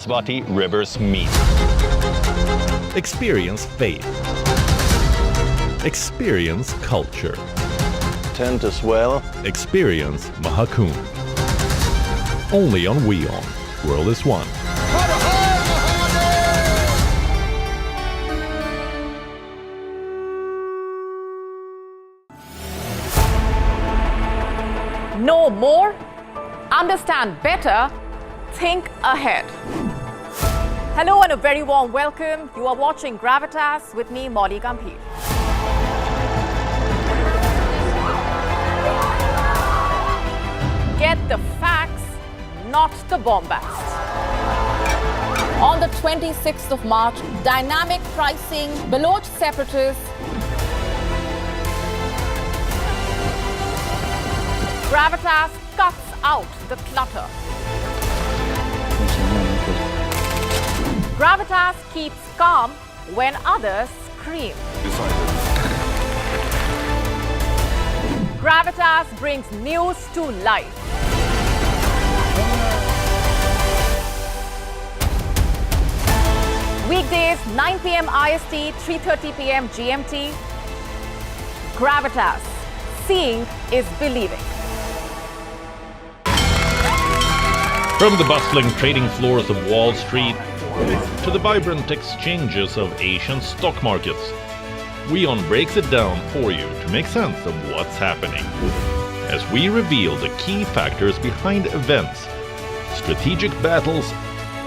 Saraswati rivers meet. Experience faith. Experience culture. Tent as well. Experience Mahakumbh. Only on WION. World is One. Know more, understand better, think ahead. Hello and a very warm welcome. You are watching Gravitas with me, Molly Gambhir. Get the facts, not the bombast. On the 26th of March, dynamic pricing, Baloch separatists, Gravitas cuts out the clutter. Gravitas keeps calm when others scream. Gravitas brings news to life. Weekdays 9 p.m. IST, 3:30 p.m. GMT. Gravitas. Seeing is believing. From the bustling trading floors of Wall Street to the vibrant exchanges of Asian stock markets, WION breaks it down for you to make sense of what's happening. As we reveal the key factors behind events, strategic battles,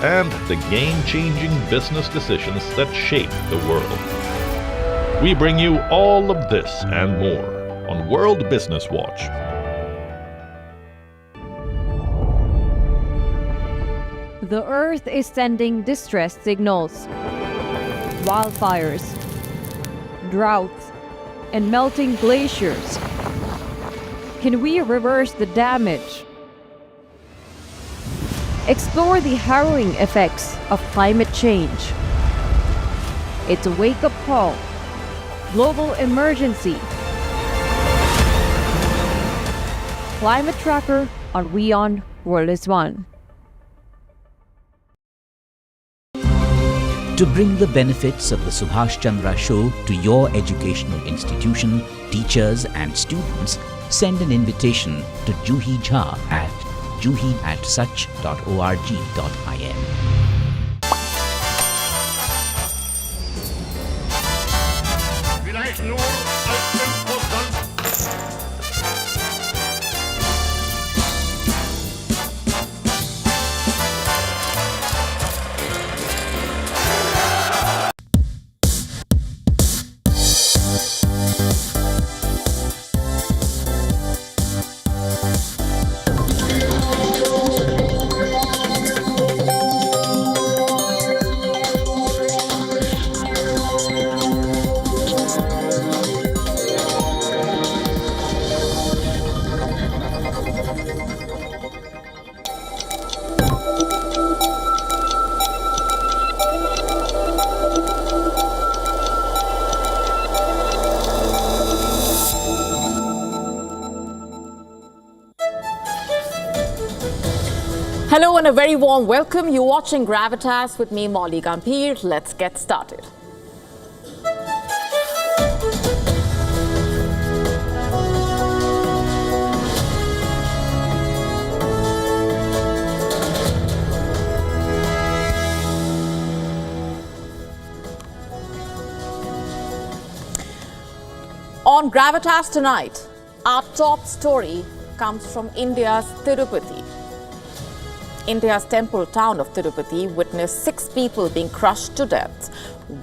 and the game-changing business decisions that shape the world. We bring you all of this and more on World Business Watch. The Earth is sending distress signals. Wildfires, droughts, and melting glaciers. Can we reverse the damage? Explore the harrowing effects of climate change. It's a wake-up call. Global emergency. Climate Tracker on WION World is One. To bring the benefits of the Subhash Chandra Show to your educational institution, teachers and students, send an invitation to Juhi Jha at juhi@such.org.in. Hello and a very warm welcome. You're watching Gravitas with me, Molly Gambhir. Let's get started. On Gravitas tonight, our top story comes from India's Tirupati. India's temple town of Tirupati witnessed 6 people being crushed to death.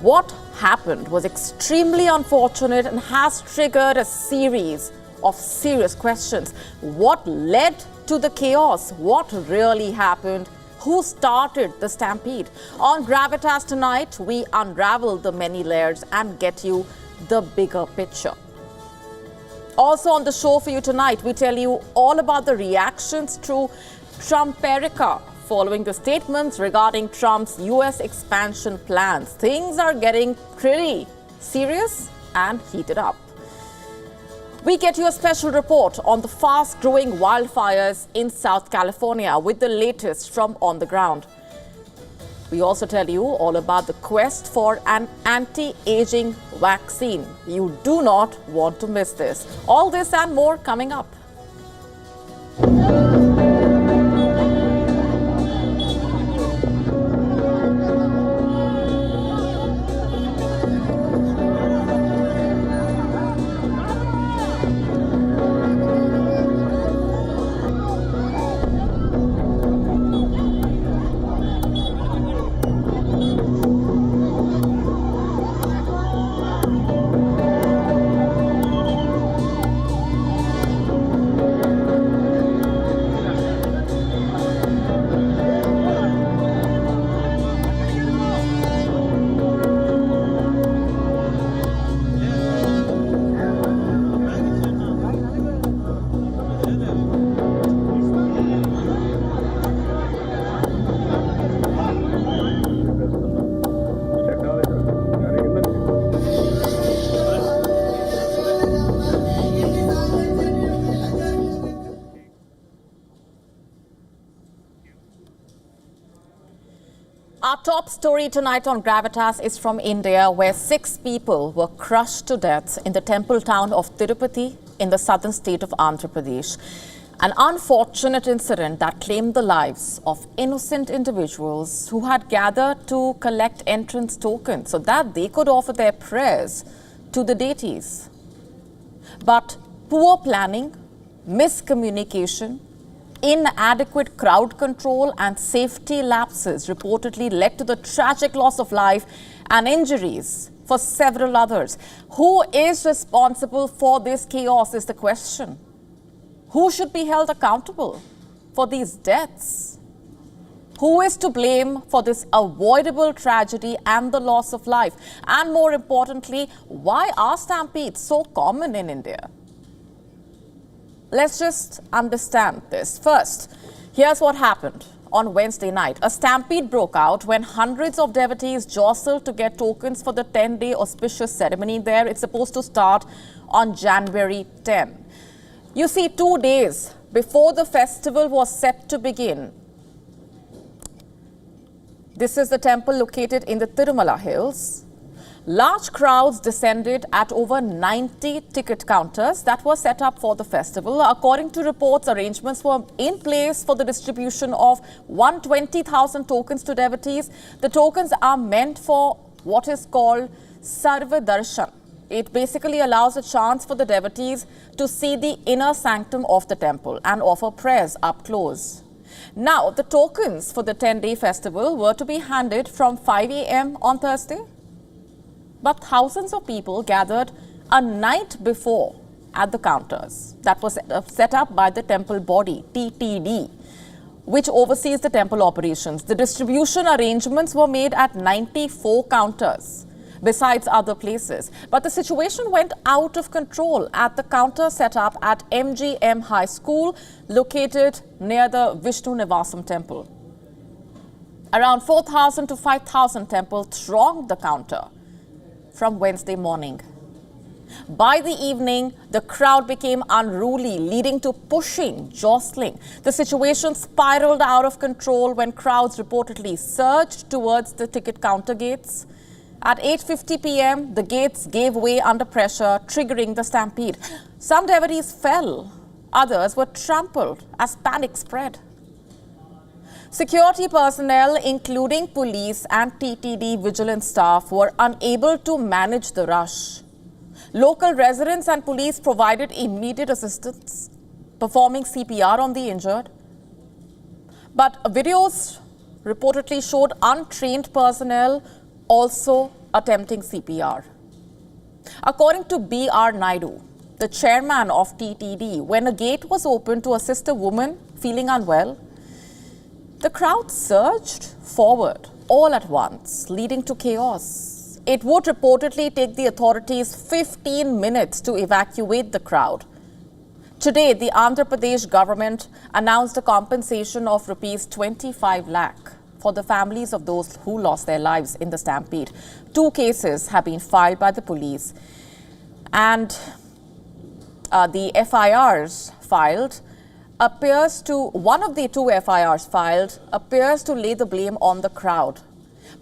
What happened was extremely unfortunate and has triggered a series of serious questions. What led to the chaos? What really happened? Who started the stampede? On Gravitas tonight, we unravel the many layers and get you the bigger picture. Also on the show for you tonight, we tell you all about the reactions to Trumperica following the statements regarding Trump's US expansion plans. Things are getting pretty serious and heated up. We get you a special report on the fast-growing wildfires in South California with the latest from on the ground. We also tell you all about the quest for an anti-aging vaccine. You do not want to miss this. All this and more coming up. Our top story tonight on Gravitas is from India, where 6 people were crushed to death in the temple town of Tirupati in the southern state of Andhra Pradesh. An unfortunate incident that claimed the lives of innocent individuals who had gathered to collect entrance tokens so that they could offer their prayers to the deities. But poor planning, miscommunication, inadequate crowd control and safety lapses reportedly led to the tragic loss of life and injuries for several others. Who is responsible for this chaos is the question. Who should be held accountable for these deaths? Who is to blame for this avoidable tragedy and the loss of life? And more importantly, why are stampedes so common in India? Let's just understand this. First, here's what happened on Wednesday night. A stampede broke out when hundreds of devotees jostled to get tokens for the 10-day auspicious ceremony there. It's supposed to start on January 10. You see, 2 days before the festival was set to begin, this is the temple located in the Tirumala Hills. Large crowds descended at over 90 ticket counters that were set up for the festival. According to reports, arrangements were in place for the distribution of 120,000 tokens to devotees. The tokens are meant for what is called Sarva Darshan. It basically allows a chance for the devotees to see the inner sanctum of the temple and offer prayers up close. Now, the tokens for the 10-day festival were to be handed from 5 a.m. on Thursday. But thousands of people gathered a night before at the counters that was set up by the temple body, TTD, which oversees the temple operations. The distribution arrangements were made at 94 counters, besides other places. But the situation went out of control at the counter set up at MGM High School, located near the Vishnu Nivasam temple. Around 4,000 to 5,000 temple thronged the counter from Wednesday morning. By the evening, the crowd became unruly, leading to pushing, jostling. The situation spiraled out of control when crowds reportedly surged towards the ticket counter gates. At 8:50 p.m., the gates gave way under pressure, triggering the stampede. Some devotees fell. Others were trampled as panic spread. Security personnel, including police and TTD vigilance staff, were unable to manage the rush. Local residents and police provided immediate assistance, performing CPR on the injured. But videos reportedly showed untrained personnel also attempting CPR. According to B.R. Naidu, the chairman of TTD, when a gate was opened to assist a woman feeling unwell, the crowd surged forward all at once, leading to chaos. It would reportedly take the authorities 15 minutes to evacuate the crowd. Today, the Andhra Pradesh government announced a compensation of rupees 25 lakh for the families of those who lost their lives in the stampede. 2 cases have been filed by the police, and the FIRs filed one of the 2 FIRs filed appears to lay the blame on the crowd.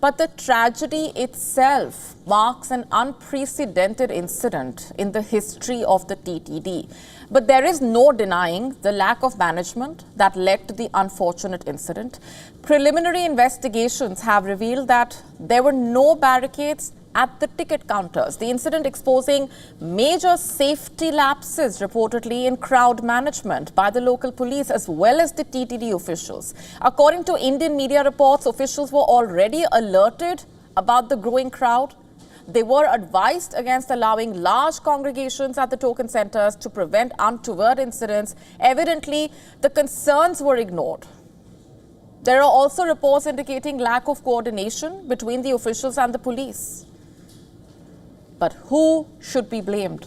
But the tragedy itself marks an unprecedented incident in the history of the TTD. But there is no denying the lack of management that led to the unfortunate incident. Preliminary investigations have revealed that there were no barricades at the ticket counters. The incident exposing major safety lapses reportedly in crowd management by the local police as well as the TTD officials. According to Indian media reports, officials were already alerted about the growing crowd. They were advised against allowing large congregations at the token centers to prevent untoward incidents. Evidently, the concerns were ignored. There are also reports indicating lack of coordination between the officials and the police. But who should be blamed?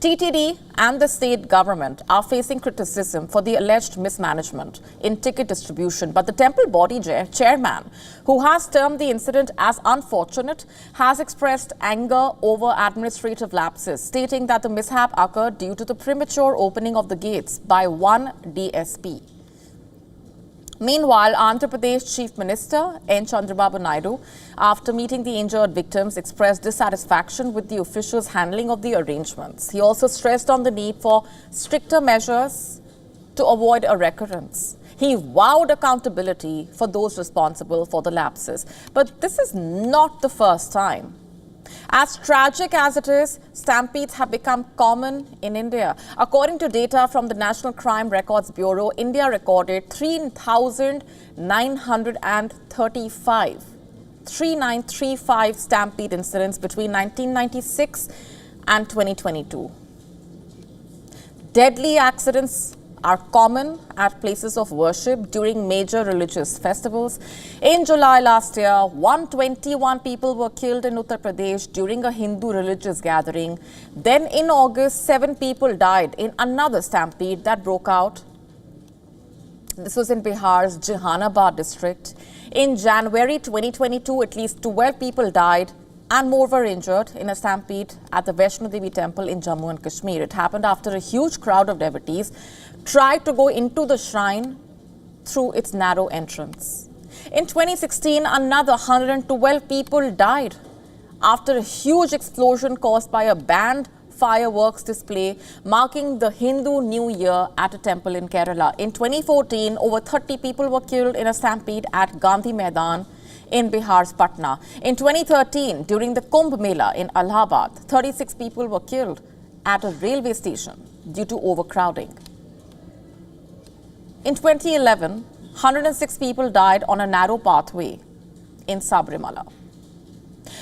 TTD and the state government are facing criticism for the alleged mismanagement in ticket distribution. But the temple body chairman, who has termed the incident as unfortunate, has expressed anger over administrative lapses, stating that the mishap occurred due to the premature opening of the gates by one DSP. Meanwhile, Andhra Pradesh Chief Minister N. Chandrababu Naidu, after meeting the injured victims, expressed dissatisfaction with the officials' handling of the arrangements. He also stressed on the need for stricter measures to avoid a recurrence. He vowed accountability for those responsible for the lapses. But this is not the first time. As tragic as it is, stampedes have become common in India. According to data from the National Crime Records Bureau, India recorded 3935 stampede incidents between 1996 and 2022. Deadly accidents are common at places of worship during major religious festivals. In July last year, 121 people were killed in Uttar Pradesh during a Hindu religious gathering. Then in August, 7 people died in another stampede that broke out. This was in Bihar's Jehanabad district. In January 2022, at least 12 people died and more were injured in a stampede at the Vaishno Devi temple in Jammu and Kashmir. It happened after a huge crowd of devotees tried to go into the shrine through its narrow entrance. In 2016, another 112 people died after a huge explosion caused by a banned fireworks display marking the Hindu New Year at a temple in Kerala. In 2014, over 30 people were killed in a stampede at Gandhi Maidan in Bihar's Patna. In 2013, during the Kumbh Mela in Allahabad, 36 people were killed at a railway station due to overcrowding. In 2011, 106 people died on a narrow pathway in Sabrimala.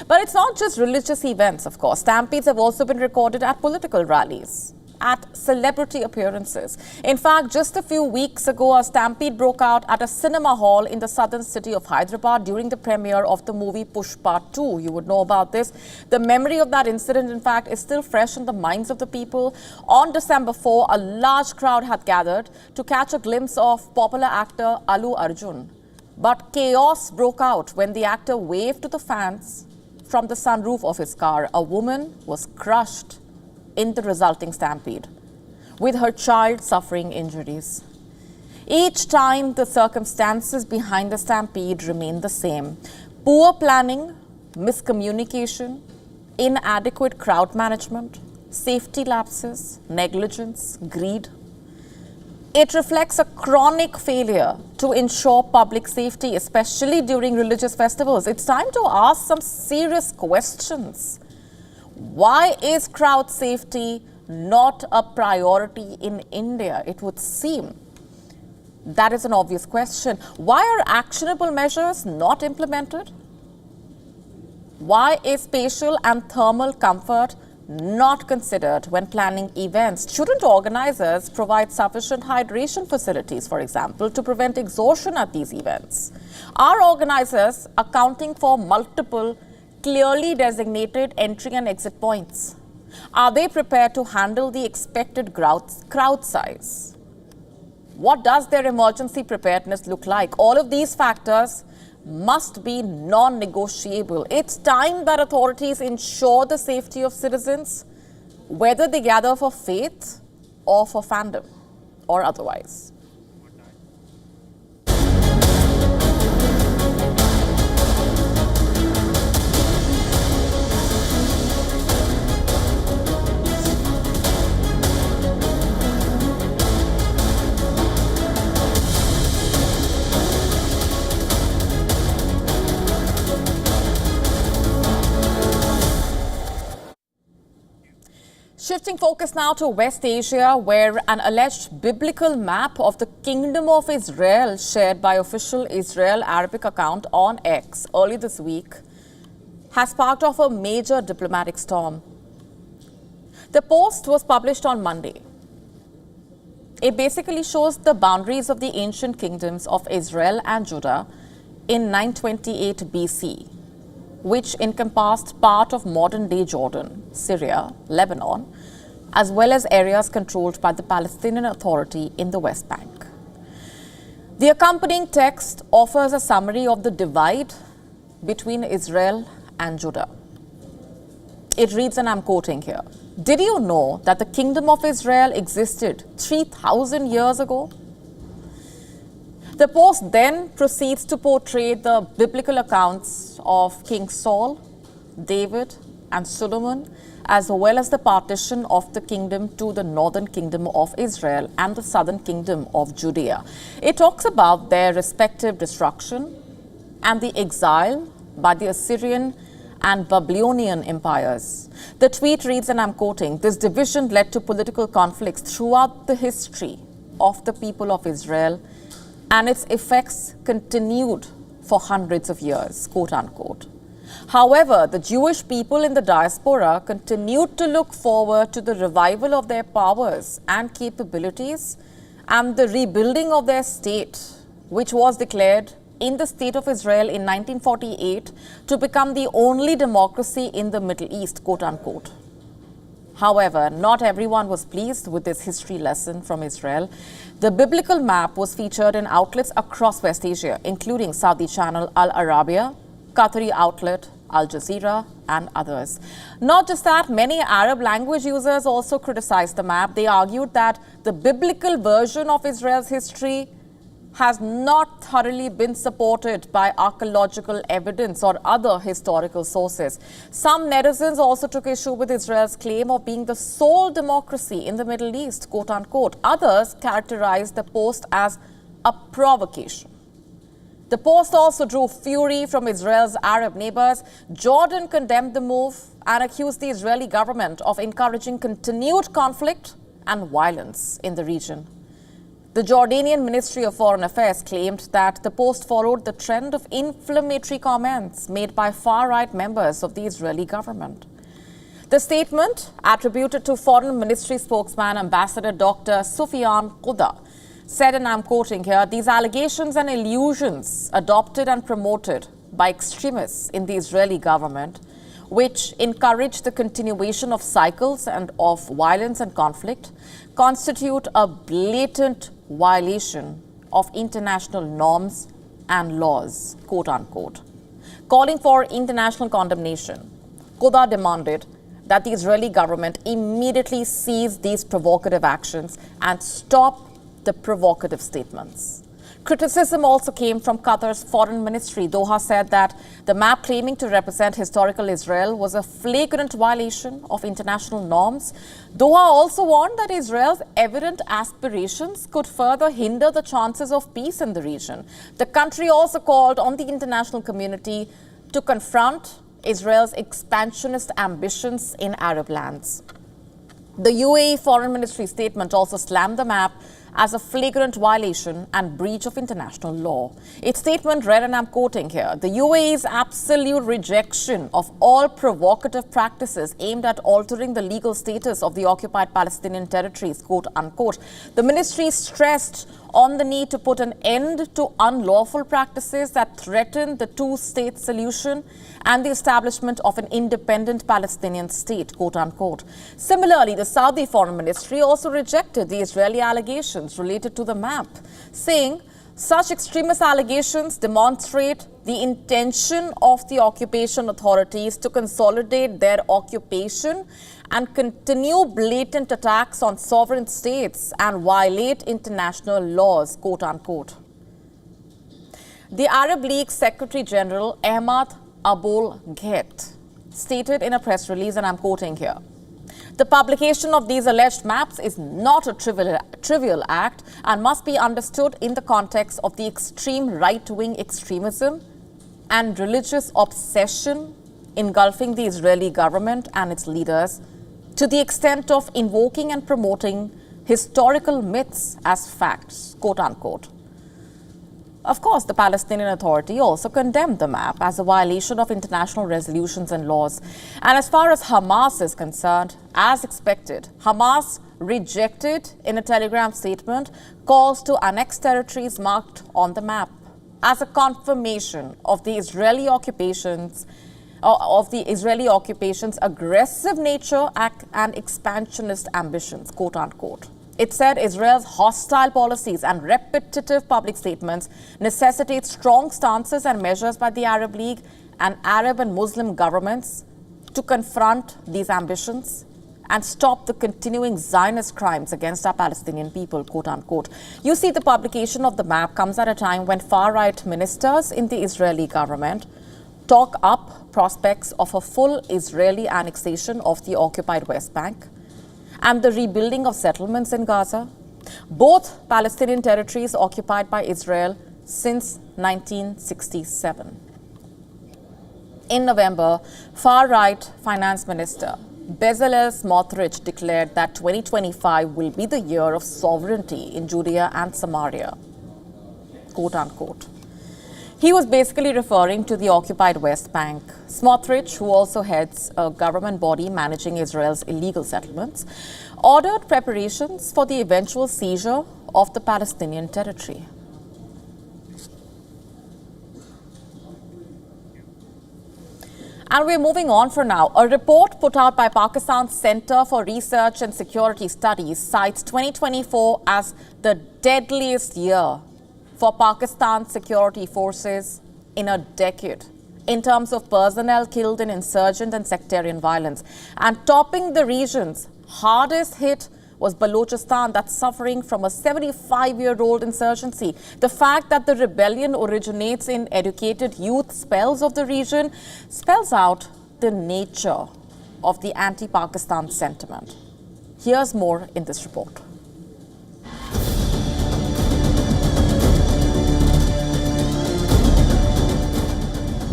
But it's not just religious events, of course. Stampedes have also been recorded at political rallies, at celebrity appearances. In fact, just a few weeks ago, a stampede broke out at a cinema hall in the southern city of Hyderabad during the premiere of the movie Pushpa 2. You would know about this. The memory of that incident, in fact, is still fresh in the minds of the people. On December 4, a large crowd had gathered to catch a glimpse of popular actor Allu Arjun. But chaos broke out when the actor waved to the fans from the sunroof of his car. A woman was crushed in the resulting stampede, with her child suffering injuries. Each time, the circumstances behind the stampede remain the same: poor planning, miscommunication, inadequate crowd management, safety lapses, negligence, greed. It reflects a chronic failure to ensure public safety, especially during religious festivals. It's time to ask some serious questions. Why is crowd safety not a priority in India? It would seem that is an obvious question. Why are actionable measures not implemented? Why is spatial and thermal comfort not considered when planning events? Shouldn't organizers provide sufficient hydration facilities, for example, to prevent exhaustion at these events? Are organizers accounting for multiple clearly designated entry and exit points? Are they prepared to handle the expected crowd size? What does their emergency preparedness look like? All of these factors must be non-negotiable. It's time that authorities ensure the safety of citizens, whether they gather for faith or for fandom or otherwise. Shifting focus now to West Asia, where an alleged biblical map of the Kingdom of Israel shared by official Israel Arabic account on X early this week has sparked off a major diplomatic storm. The post was published on Monday. It basically shows the boundaries of the ancient kingdoms of Israel and Judah in 928 BC, which encompassed part of modern-day Jordan, Syria, Lebanon, as well as areas controlled by the Palestinian Authority in the West Bank. The accompanying text offers a summary of the divide between Israel and Judah. It reads, and I'm quoting here, "Did you know that the Kingdom of Israel existed 3,000 years ago?" The post then proceeds to portray the biblical accounts of King Saul, David, and Solomon, as well as the partition of the kingdom to the northern kingdom of Israel and the southern kingdom of Judea. It talks about their respective destruction and the exile by the Assyrian and Babylonian empires. The tweet reads, and I'm quoting, "This division led to political conflicts throughout the history of the people of Israel, and its effects continued for hundreds of years," quote unquote. However, the Jewish people in the diaspora continued to look forward to the revival of their powers and capabilities and the rebuilding of their state, which was declared in the State of Israel in 1948 to become the only democracy in the Middle East, quote unquote. However, not everyone was pleased with this history lesson from Israel. The biblical map was featured in outlets across West Asia, including Saudi channel Al Arabiya, Qatari outlet Al Jazeera, and others. Not just that, many Arab language users also criticized the map. They argued that the biblical version of Israel's history has not thoroughly been supported by archaeological evidence or other historical sources. Some netizens also took issue with Israel's claim of being the sole democracy in the Middle East, quote unquote. Others characterized the post as a provocation. The post also drew fury from Israel's Arab neighbors. Jordan condemned the move and accused the Israeli government of encouraging continued conflict and violence in the region. The Jordanian Ministry of Foreign Affairs claimed that the post followed the trend of inflammatory comments made by far-right members of the Israeli government. The statement, attributed to Foreign Ministry spokesman Ambassador Dr. Sufyan Quda, said, and I'm quoting here, "These allegations and illusions adopted and promoted by extremists in the Israeli government, which encourage the continuation of cycles and of violence and conflict, constitute a blatant violation of international norms and laws," quote unquote. Calling for international condemnation, Quda demanded that the Israeli government immediately cease these provocative actions and stop the provocative statements. Criticism also came from Qatar's foreign ministry. Doha said that the map claiming to represent historical Israel was a flagrant violation of international norms. Doha also warned that Israel's evident aspirations could further hinder the chances of peace in the region. The country also called on the international community to confront Israel's expansionist ambitions in Arab lands. The UAE Foreign Ministry statement also slammed the map as a flagrant violation and breach of international law. Its statement read, and I'm quoting here, "The UAE's absolute rejection of all provocative practices aimed at altering the legal status of the occupied Palestinian territories," quote unquote. The ministry stressed on the need to put an end to unlawful practices that threaten the two-state solution and the establishment of an independent Palestinian state, quote unquote. Similarly, the Saudi Foreign Ministry also rejected the Israeli allegations related to the map, saying such extremist allegations demonstrate the intention of the occupation authorities to consolidate their occupation and continue blatant attacks on sovereign states and violate international laws, quote unquote. The Arab League Secretary General Ahmad Abul Gheit stated in a press release, and I'm quoting here, "The publication of these alleged maps is not a trivial act and must be understood in the context of the extreme right-wing extremism and religious obsession engulfing the Israeli government and its leaders to the extent of invoking and promoting historical myths as facts, quote unquote. Of course, the Palestinian Authority also condemned the map as a violation of international resolutions and laws. And as far as Hamas is concerned, as expected, Hamas rejected in a telegram statement calls to annex territories marked on the map as a confirmation of the Israeli occupation's aggressive nature and expansionist ambitions, quote unquote. It said Israel's hostile policies and repetitive public statements necessitate strong stances and measures by the Arab League and Arab and Muslim governments to confront these ambitions and stop the continuing Zionist crimes against our Palestinian people, quote unquote. You see, the publication of the map comes at a time when far-right ministers in the Israeli government talk up prospects of a full Israeli annexation of the occupied West Bank and the rebuilding of settlements in Gaza, both Palestinian territories occupied by Israel since 1967. In November, far-right finance minister Bezalel Smotrich declared that 2025 will be the year of sovereignty in Judea and Samaria, quote unquote. He was basically referring to the occupied West Bank. Smotrich, who also heads a government body managing Israel's illegal settlements, ordered preparations for the eventual seizure of the Palestinian territory. And we're moving on for now. A report put out by Pakistan's Center for Research and Security Studies cites 2024 as the deadliest year for Pakistan's security forces in a decade in terms of personnel killed in insurgent and sectarian violence. And topping the region's hardest hit was Balochistan, that's suffering from a 75-year-old insurgency. The fact that the rebellion originates in educated youth spells of the region spells out the nature of the anti-Pakistan sentiment. Here's more in this report.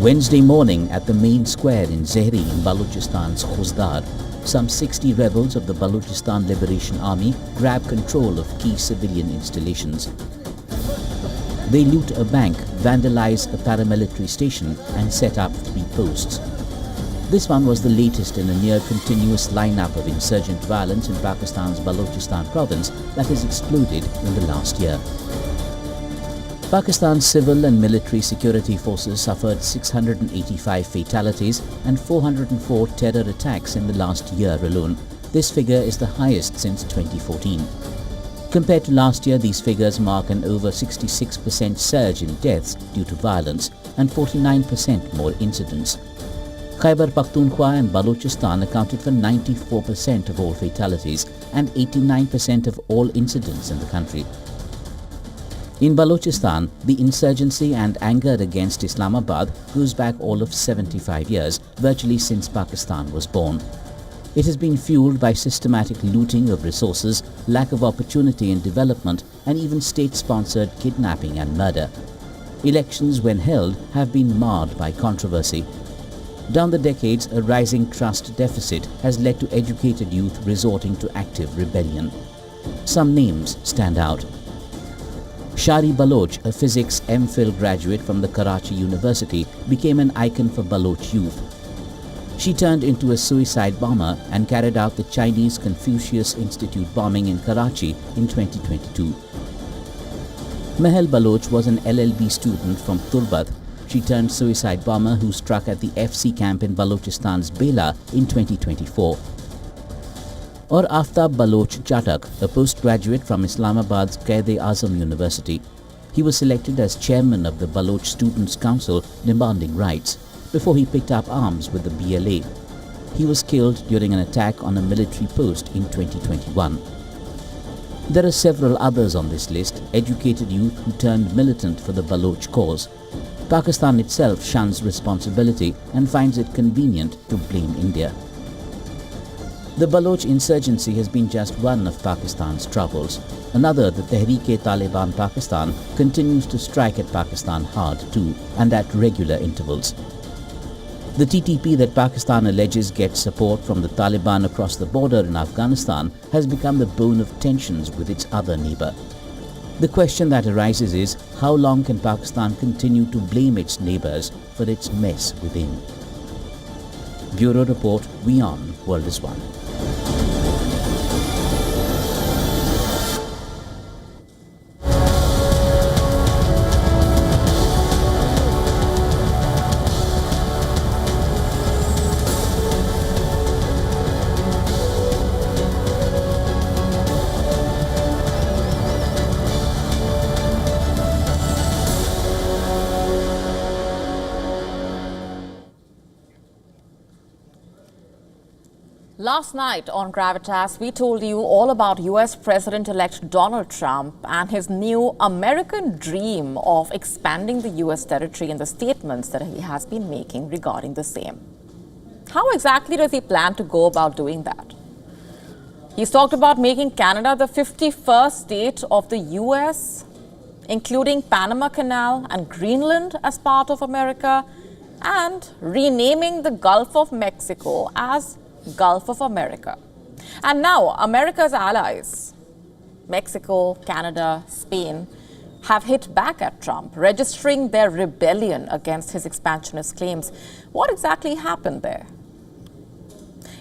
Wednesday morning at the main square in Zehri in Balochistan's Khuzdar, some 60 rebels of the Balochistan Liberation Army grab control of key civilian installations. They loot a bank, vandalize a paramilitary station and set up 3 posts. This one was the latest in a near-continuous lineup of insurgent violence in Pakistan's Balochistan province that has exploded in the last year. Pakistan's civil and military security forces suffered 685 fatalities and 404 terror attacks in the last year alone. This figure is the highest since 2014. Compared to last year, these figures mark an over 66% surge in deaths due to violence and 49% more incidents. Khyber Pakhtunkhwa and Balochistan accounted for 94% of all fatalities and 89% of all incidents in the country. In Balochistan, the insurgency and anger against Islamabad goes back all of 75 years, virtually since Pakistan was born. It has been fueled by systematic looting of resources, lack of opportunity in development, and even state-sponsored kidnapping and murder. Elections, when held, have been marred by controversy. Down the decades, a rising trust deficit has led to educated youth resorting to active rebellion. Some names stand out. Shari Baloch, a physics MPhil graduate from the Karachi University, became an icon for Baloch youth. She turned into a suicide bomber and carried out the Chinese Confucius Institute bombing in Karachi in 2022. Mahal Baloch was an LLB student from Turbat. She turned suicide bomber who struck at the FC camp in Balochistan's Bela in 2024. Or Aftab Baloch Chatak, a postgraduate from Islamabad's Quaid-e-Azam University. He was selected as chairman of the Baloch Students' Council demanding rights before he picked up arms with the BLA. He was killed during an attack on a military post in 2021. There are several others on this list, educated youth who turned militant for the Baloch cause. Pakistan itself shuns responsibility and finds it convenient to blame India. The Baloch insurgency has been just one of Pakistan's troubles. Another, the Tehreek-e-Taliban Pakistan, continues to strike at Pakistan hard too, and at regular intervals. The TTP that Pakistan alleges gets support from the Taliban across the border in Afghanistan has become the bone of tensions with its other neighbour. The question that arises is, how long can Pakistan continue to blame its neighbours for its mess within? Bureau Report, WION World is One. Last night on Gravitas, we told you all about US President-elect Donald Trump and his new American dream of expanding the US territory and the statements that he has been making regarding the same. How exactly does he plan to go about doing that? He's talked about making Canada the 51st state of the US, including Panama Canal and Greenland as part of America, and renaming the Gulf of Mexico as Gulf of America. And now America's allies, Mexico, Canada, Spain, have hit back at Trump, registering their rebellion against his expansionist claims. What exactly happened there?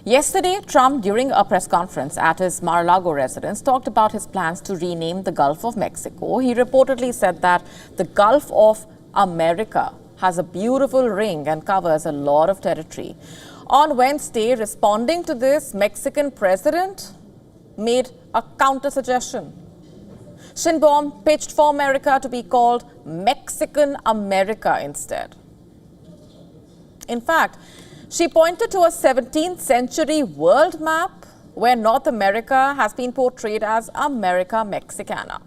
Yesterday, Trump, during a press conference at his Mar-a-Lago residence, talked about his plans to rename the Gulf of Mexico. He reportedly said that the Gulf of America has a beautiful ring and covers a lot of territory. On Wednesday, responding to this, Mexican president made a counter-suggestion. Sheinbaum pitched for America to be called Mexican America instead. In fact, she pointed to a 17th century world map where North America has been portrayed as America Mexicana.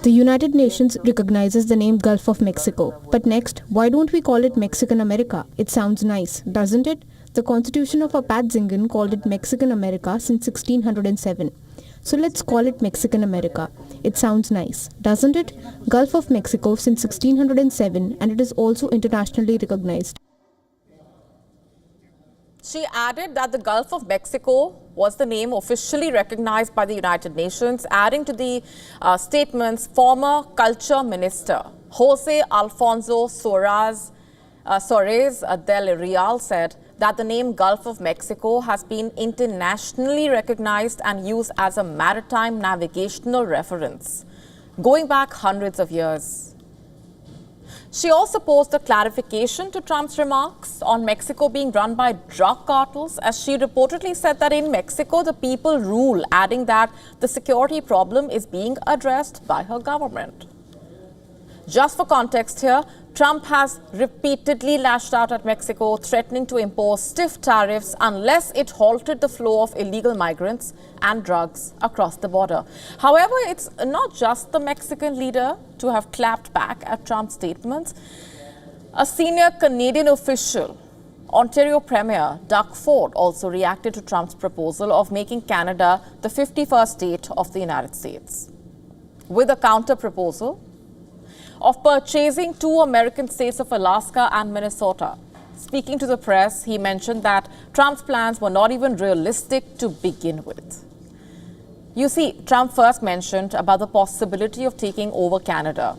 The United Nations recognizes the name Gulf of Mexico. But next, why don't we call it Mexican America? It sounds nice, doesn't it? The constitution of Apatzinghan called it Mexican America since 1607. So let's call it Mexican America. It sounds nice, doesn't it? Gulf of Mexico since 1607, and it is also internationally recognized. She added that the Gulf of Mexico was the name officially recognized by the United Nations, adding to the statements former Culture Minister Jose Alfonso Soros del Real said that the name Gulf of Mexico has been internationally recognized and used as a maritime navigational reference, going back hundreds of years. She also posed a clarification to Trump's remarks on Mexico being run by drug cartels, as she reportedly said that in Mexico the people rule, adding that the security problem is being addressed by her government. Just for context here, Trump has repeatedly lashed out at Mexico, threatening to impose stiff tariffs unless it halted the flow of illegal migrants and drugs across the border. However, it's not just the Mexican leader to have clapped back at Trump's statements. A senior Canadian official, Ontario Premier Doug Ford, also reacted to Trump's proposal of making Canada the 51st state of the United States, with a counter-proposal of purchasing 2 American states of Alaska and Minnesota. Speaking to the press, he mentioned that Trump's plans were not even realistic to begin with. You see, Trump first mentioned about the possibility of taking over Canada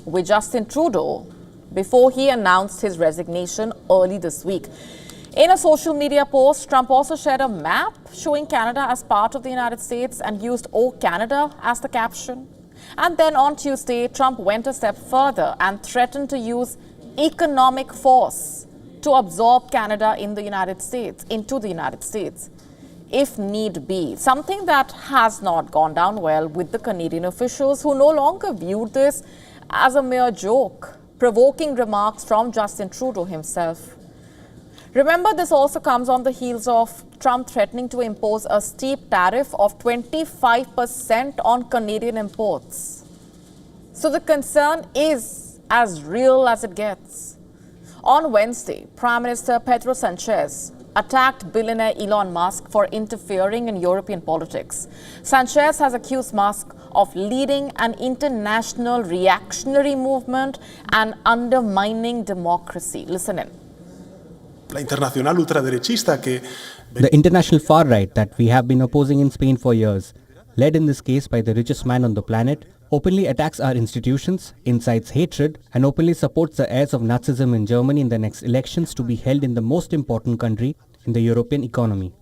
with Justin Trudeau before he announced his resignation early this week. In a social media post, Trump also shared a map showing Canada as part of the United States and used "Oh Canada" as the caption. And then on Tuesday, Trump went a step further and threatened to use economic force to absorb Canada into the United States, if need be. Something that has not gone down well with the Canadian officials, who no longer viewed this as a mere joke, provoking remarks from Justin Trudeau himself. Remember, this also comes on the heels of Trump threatening to impose a steep tariff of 25% on Canadian imports. So the concern is as real as it gets. On Wednesday, Prime Minister Pedro Sanchez attacked billionaire Elon Musk for interfering in European politics. Sanchez has accused Musk of leading an international reactionary movement and undermining democracy. Listen in. La internacional ultraderechista que The international far right that we have been opposing in Spain for years, led in this case by the richest man on the planet, openly attacks our institutions, incites hatred, and openly supports the heirs of Nazism in Germany in the next elections to be held in the most important country in the European economy.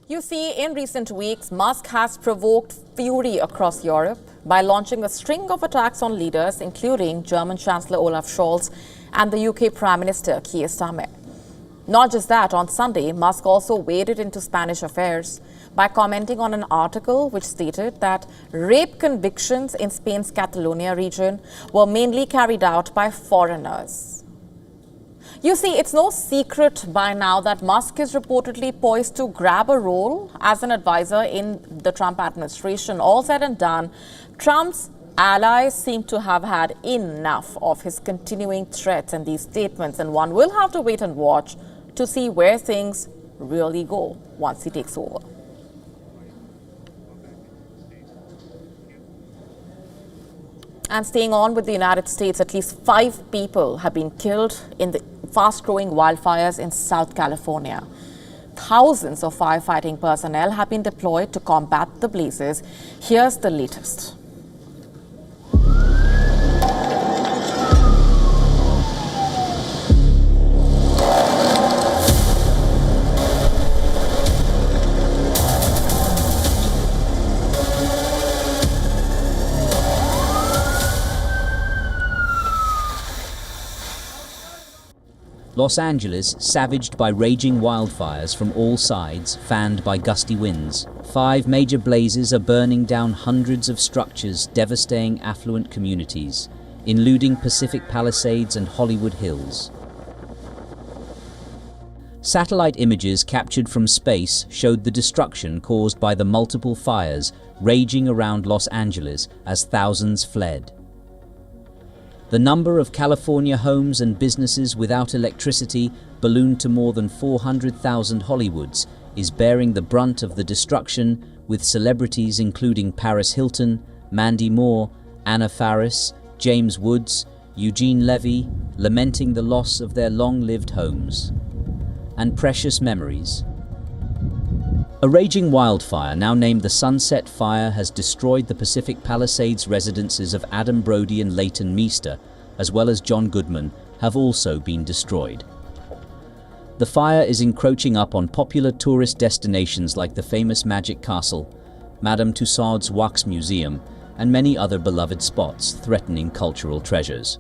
You see, in recent weeks, Musk has provoked fury across Europe by launching a string of attacks on leaders, including German Chancellor Olaf Scholz and the UK Prime Minister Keir Starmer. Not just that, on Sunday, Musk also waded into Spanish affairs by commenting on an article which stated that rape convictions in Spain's Catalonia region were mainly carried out by foreigners. You see, it's no secret by now that Musk is reportedly poised to grab a role as an advisor in the Trump administration. All said and done, Trump's allies seem to have had enough of his continuing threats and these statements, and one will have to wait and watch to see where things really go once he takes over. And staying on with the United States, at least 5 people have been killed in the fast-growing wildfires in South California. Thousands of firefighting personnel have been deployed to combat the blazes. Here's the latest. Los Angeles savaged by raging wildfires from all sides, fanned by gusty winds. 5 major blazes are burning down hundreds of structures, devastating affluent communities, including Pacific Palisades and Hollywood Hills. Satellite images captured from space showed the destruction caused by the multiple fires raging around Los Angeles as thousands fled. The number of California homes and businesses without electricity ballooned to more than 400,000. Hollywoods is bearing the brunt of the destruction, with celebrities including Paris Hilton, Mandy Moore, Anna Faris, James Woods, Eugene Levy lamenting the loss of their long-lived homes and precious memories. A raging wildfire, now named the Sunset Fire, has destroyed the Pacific Palisades residences of Adam Brody and Leighton Meester, as well as John Goodman, have also been destroyed. The fire is encroaching up on popular tourist destinations like the famous Magic Castle, Madame Tussauds Wax Museum, and many other beloved spots, threatening cultural treasures.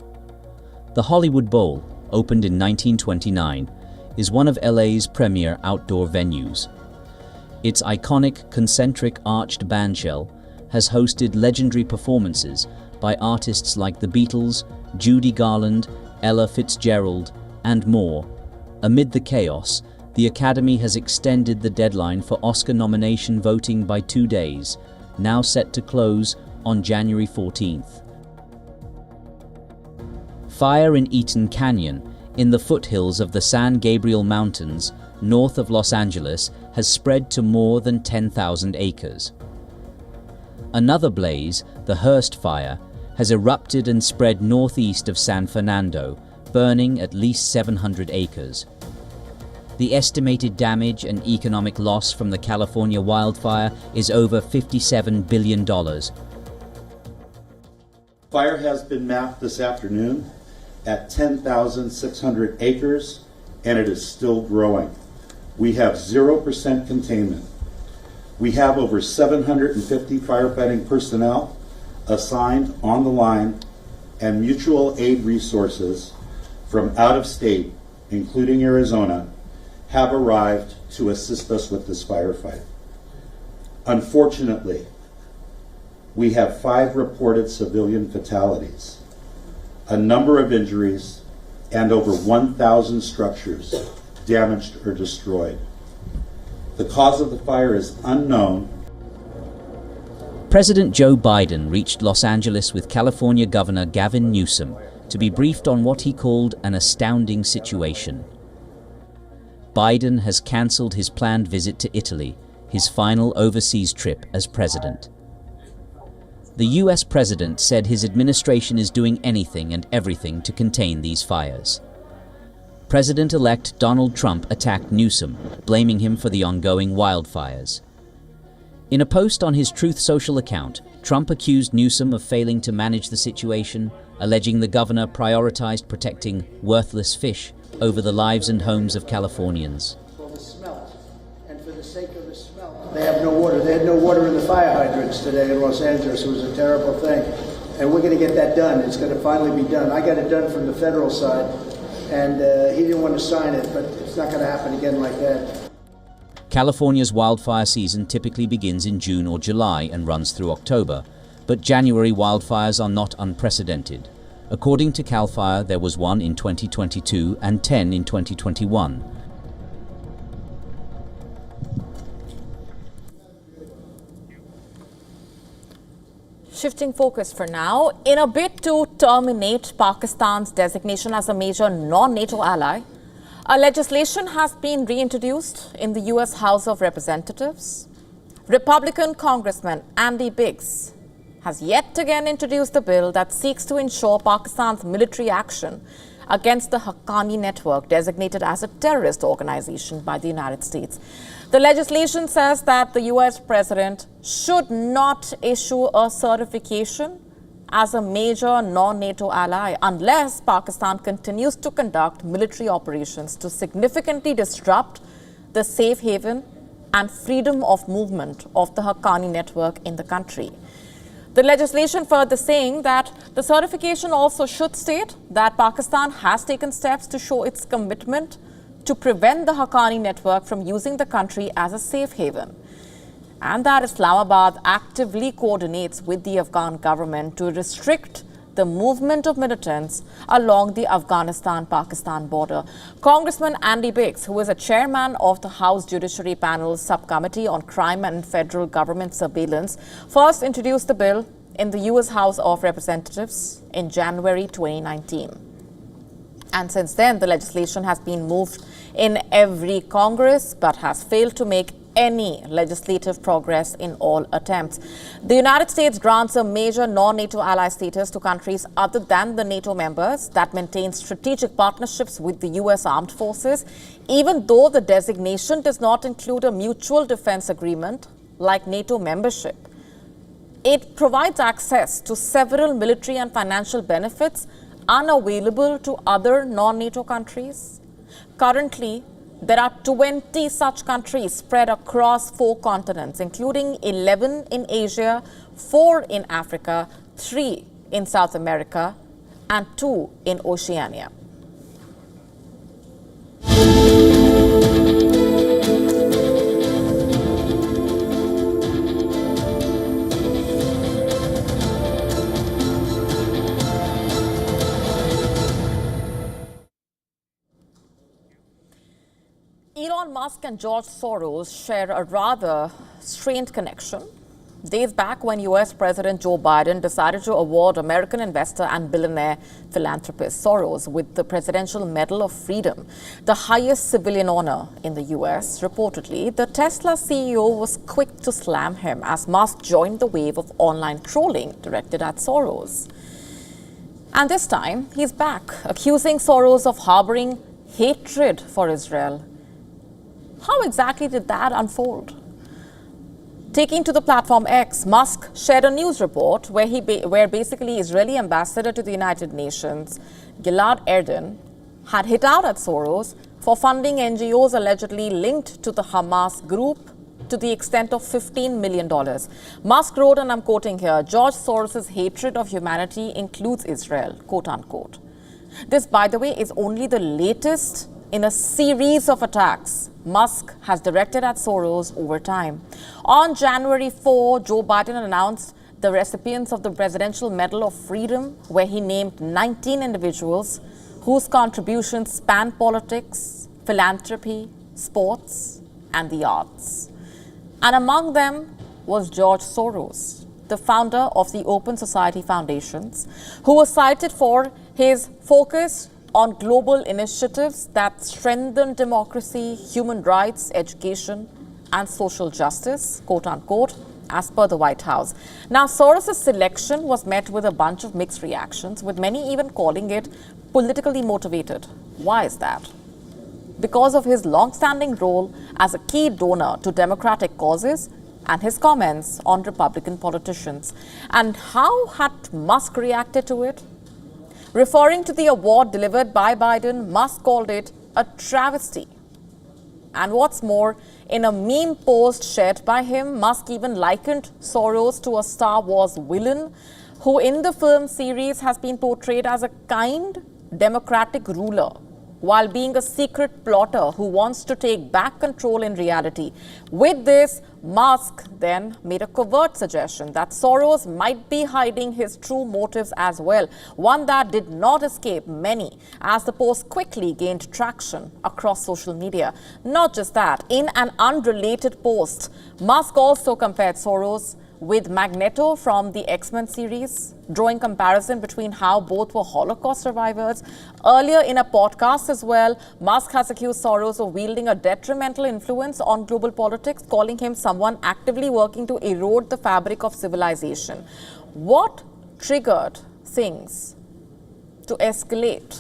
The Hollywood Bowl, opened in 1929, is one of LA's premier outdoor venues. Its iconic, concentric arched bandshell has hosted legendary performances by artists like the Beatles, Judy Garland, Ella Fitzgerald, and more. Amid the chaos, the Academy has extended the deadline for Oscar nomination voting by 2 days, now set to close on January 14th. Fire in Eaton Canyon, in the foothills of the San Gabriel Mountains, north of Los Angeles, has spread to more than 10,000 acres. Another blaze, the Hearst Fire, has erupted and spread northeast of San Fernando, burning at least 700 acres. The estimated damage and economic loss from the California wildfire is over $57 billion. Fire has been mapped this afternoon at 10,600 acres, and it is still growing. We have 0% containment. We have over 750 firefighting personnel assigned on the line, and mutual aid resources from out of state, including Arizona, have arrived to assist us with this firefight. Unfortunately, we have 5 reported civilian fatalities, a number of injuries, and over 1,000 structures damaged or destroyed. The cause of the fire is unknown. President Joe Biden reached Los Angeles with California Governor Gavin Newsom to be briefed on what he called an astounding situation. Biden has cancelled his planned visit to Italy, his final overseas trip as president. The US president said his administration is doing anything and everything to contain these fires. President-elect Donald Trump attacked Newsom, blaming him for the ongoing wildfires. In a post on his Truth Social account, Trump accused Newsom of failing to manage the situation, alleging the governor prioritized protecting worthless fish over the lives and homes of Californians. For the smelt, and for the sake of the smelt. They have no water. They had no water in the fire hydrants today in Los Angeles. It was a terrible thing. And we're going to get that done. It's going to finally be done. I got it done from the federal side, and he didn't want to sign it, but it's not going to happen again like that. California's wildfire season typically begins in June or July and runs through October, but January wildfires are not unprecedented. According to CAL FIRE, there was one in 2022 and 10 in 2021. Shifting focus for now, in a bid to terminate Pakistan's designation as a major non-NATO ally, a legislation has been reintroduced in the US House of Representatives. Republican Congressman Andy Biggs has yet again introduced the bill that seeks to ensure Pakistan's military action against the Haqqani network, designated as a terrorist organization by the United States. The legislation says that the US president should not issue a certification as a major non-NATO ally unless Pakistan continues to conduct military operations to significantly disrupt the safe haven and freedom of movement of the Haqqani network in the country. The legislation further saying that the certification also should state that Pakistan has taken steps to show its commitment to prevent the Haqqani network from using the country as a safe haven, and that Islamabad actively coordinates with the Afghan government to restrict the movement of militants along the Afghanistan-Pakistan border. Congressman Andy Biggs, who is a chairman of the House Judiciary Panel's Subcommittee on Crime and Federal Government Surveillance, first introduced the bill in the US House of Representatives in January 2019. And since then, the legislation has been moved in every Congress but has failed to make any legislative progress in all attempts. The United States grants a major non-NATO ally status to countries other than the NATO members that maintain strategic partnerships with the US armed forces, even though the designation does not include a mutual defense agreement like NATO membership. It provides access to several military and financial benefits unavailable to other non-NATO countries. Currently, there are 20 such countries spread across 4 continents, including 11 in Asia, 4 in Africa, 3 in South America, and 2 in Oceania. Elon Musk and George Soros share a rather strained connection. Days back, when US President Joe Biden decided to award American investor and billionaire philanthropist Soros with the Presidential Medal of Freedom, the highest civilian honor in the US, reportedly, the Tesla CEO was quick to slam him as Musk joined the wave of online trolling directed at Soros. And this time, he's back, accusing Soros of harboring hatred for Israel. How exactly did that unfold? Taking to the platform X, Musk shared a news report where basically Israeli ambassador to the United Nations, Gilad Erdan, had hit out at Soros for funding NGOs allegedly linked to the Hamas group to the extent of $15 million. Musk wrote, and I'm quoting here, George Soros' hatred of humanity includes Israel, quote unquote. This, by the way, is only the latest in a series of attacks Musk has directed at Soros over time. On January 4, Joe Biden announced the recipients of the Presidential Medal of Freedom, where he named 19 individuals whose contributions span politics, philanthropy, sports, and the arts. And among them was George Soros, the founder of the Open Society Foundations, who was cited for his focus on global initiatives that strengthen democracy, human rights, education, and social justice, quote unquote, as per the White House. Now, Soros' selection was met with a bunch of mixed reactions, with many even calling it politically motivated. Why is that? Because of his long-standing role as a key donor to democratic causes and his comments on Republican politicians. And how had Musk reacted to it? Referring to the award delivered by Biden, Musk called it a travesty. And what's more, in a meme post shared by him, Musk even likened Soros to a Star Wars villain who in the film series has been portrayed as a kind, democratic ruler, while being a secret plotter who wants to take back control in reality. With this, Musk then made a covert suggestion that Soros might be hiding his true motives as well, one that did not escape many, as the post quickly gained traction across social media. Not just that, in an unrelated post, Musk also compared Soros with Magneto from the X-Men series, drawing comparison between how both were Holocaust survivors. Earlier in a podcast as well, Musk has accused Soros of wielding a detrimental influence on global politics, calling him someone actively working to erode the fabric of civilization. What triggered things to escalate?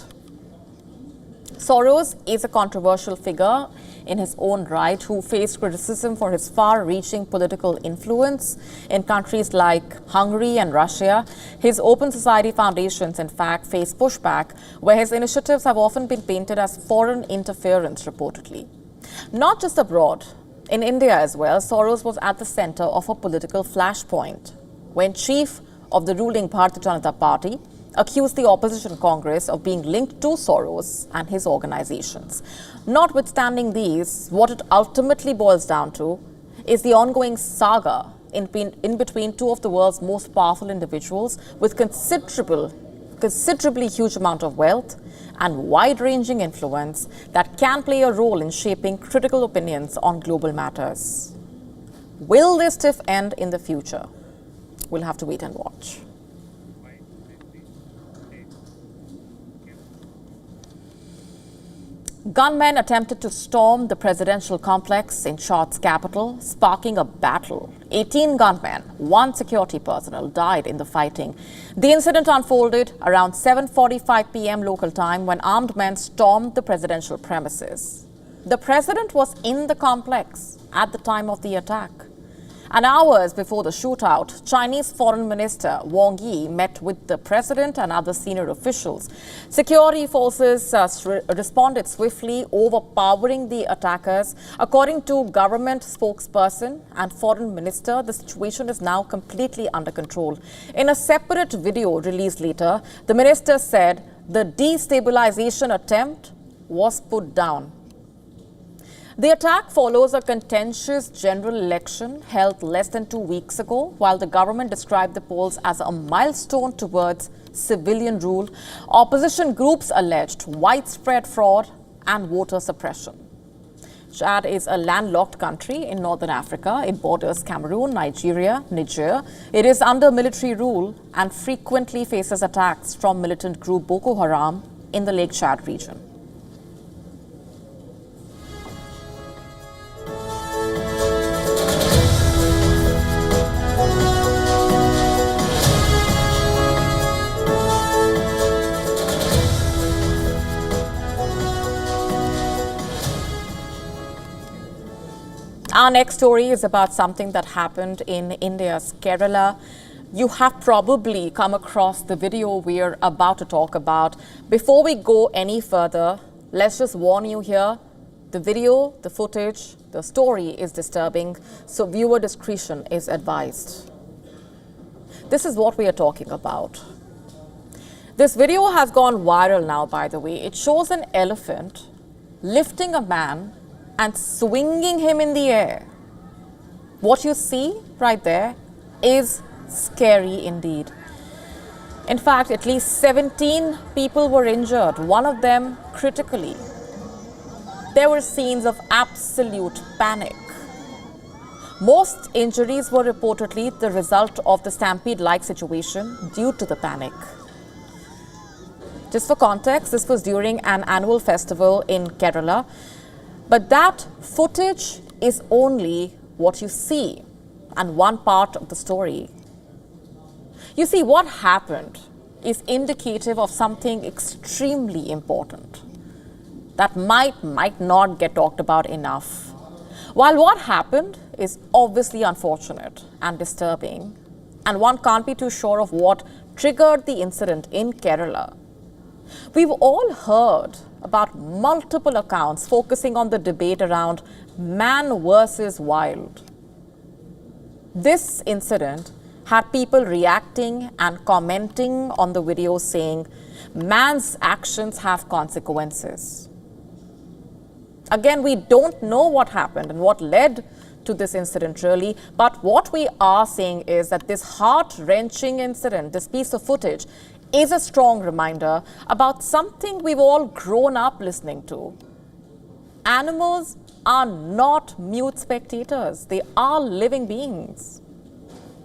Soros is a controversial figure in his own right, who faced criticism for his far-reaching political influence in countries like Hungary and Russia. His Open Society foundations, in fact, face pushback, where his initiatives have often been painted as foreign interference, reportedly. Not just abroad, in India as well, Soros was at the center of a political flashpoint when chief of the ruling Bharatiya Janata Party accused the opposition Congress of being linked to Soros and his organizations. Notwithstanding these, what it ultimately boils down to is the ongoing saga in between two of the world's most powerful individuals with considerably huge amount of wealth and wide-ranging influence that can play a role in shaping critical opinions on global matters. Will this tiff end in the future? We'll have to wait and watch. Gunmen attempted to storm the presidential complex in Chad's capital, sparking a battle. 18 gunmen, 1 security personnel died in the fighting. The incident unfolded around 7:45 p.m. local time when armed men stormed the presidential premises. The president was in the complex at the time of the attack. And hours before the shootout, Chinese Foreign Minister Wang Yi met with the president and other senior officials. Security forces responded swiftly, overpowering the attackers. According to government spokesperson and foreign minister, the situation is now completely under control. In a separate video released later, the minister said the destabilization attempt was put down. The attack follows a contentious general election held less than 2 weeks ago, while the government described the polls as a milestone towards civilian rule. Opposition groups alleged widespread fraud and voter suppression. Chad is a landlocked country in northern Africa. It borders Cameroon, Nigeria, Niger. It is under military rule and frequently faces attacks from militant group Boko Haram in the Lake Chad region. Our next story is about something that happened in India's Kerala. You have probably come across the video we're about to talk about. Before we go any further, let's just warn you here. The video, the footage, the story is disturbing, so viewer discretion is advised. This is what we are talking about. This video has gone viral now, by the way. It shows an elephant lifting a man and swinging him in the air. What you see right there is scary indeed. In fact, at least 17 people were injured, one of them critically. There were scenes of absolute panic. Most injuries were reportedly the result of the stampede-like situation due to the panic. Just for context, this was during an annual festival in Kerala. But that footage is only what you see and one part of the story. You see, what happened is indicative of something extremely important that might not get talked about enough. While what happened is obviously unfortunate and disturbing, and one can't be too sure of what triggered the incident in Kerala, we've all heard about multiple accounts focusing on the debate around man versus wild. This incident had people reacting and commenting on the video saying, man's actions have consequences. Again, we don't know what happened and what led to this incident really, but what we are saying is that this heart-wrenching incident, this piece of footage, is a strong reminder about something we've all grown up listening to. Animals are not mute spectators. They are living beings.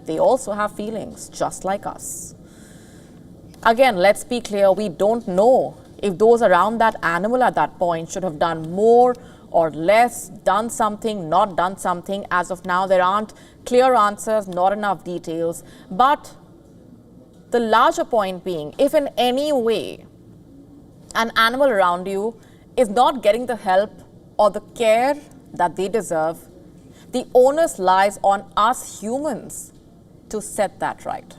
They also have feelings, just like us. Again, let's be clear, we don't know if those around that animal at that point should have done more or less, done something, not done something. As of now, there aren't clear answers, not enough details. But the larger point being, if in any way an animal around you is not getting the help or the care that they deserve, the onus lies on us humans to set that right.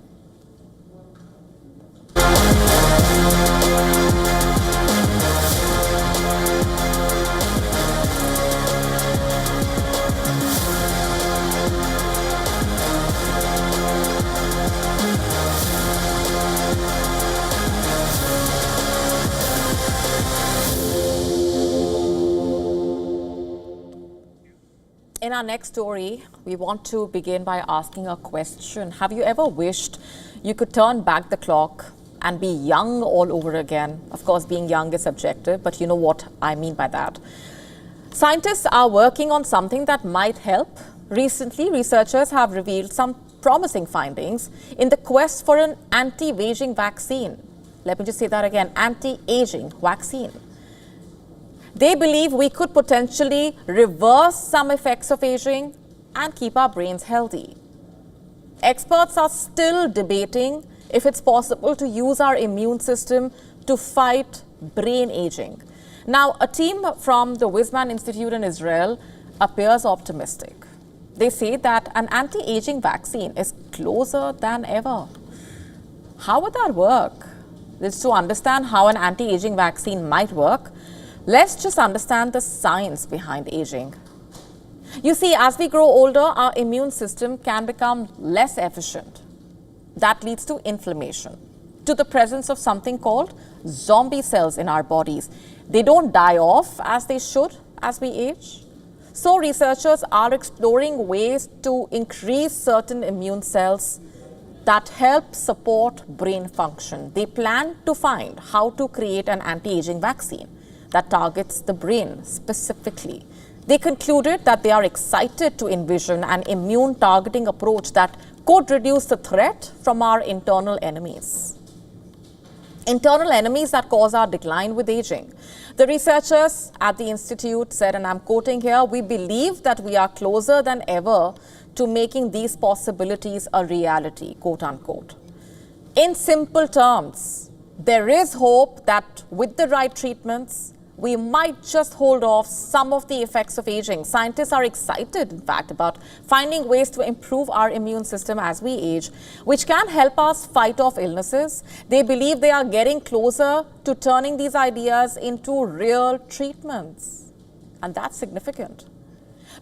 In our next story, we want to begin by asking a question. Have you ever wished you could turn back the clock and be young all over again? Of course, being young is subjective, but you know what I mean by that. Scientists are working on something that might help. Recently, researchers have revealed some promising findings in the quest for an anti-aging vaccine. Let me just say that again, anti-aging vaccine. They believe we could potentially reverse some effects of aging and keep our brains healthy. Experts are still debating if it's possible to use our immune system to fight brain aging. Now, a team from the Weizmann Institute in Israel appears optimistic. They say that an anti-aging vaccine is closer than ever. How would that work? Just to understand how an anti-aging vaccine might work, let's just understand the science behind aging. You see, as we grow older, our immune system can become less efficient. That leads to inflammation, to the presence of something called zombie cells in our bodies. They don't die off as they should as we age. So researchers are exploring ways to increase certain immune cells that help support brain function. They plan to find how to create an anti-aging vaccine that targets the brain specifically. They concluded that they are excited to envision an immune targeting approach that could reduce the threat from our internal enemies. Internal enemies that cause our decline with aging. The researchers at the institute said, and I'm quoting here, "We believe that we are closer than ever to making these possibilities a reality," quote unquote. In simple terms, there is hope that with the right treatments, we might just hold off some of the effects of aging. Scientists are excited, in fact, about finding ways to improve our immune system as we age, which can help us fight off illnesses. They believe they are getting closer to turning these ideas into real treatments. And that's significant.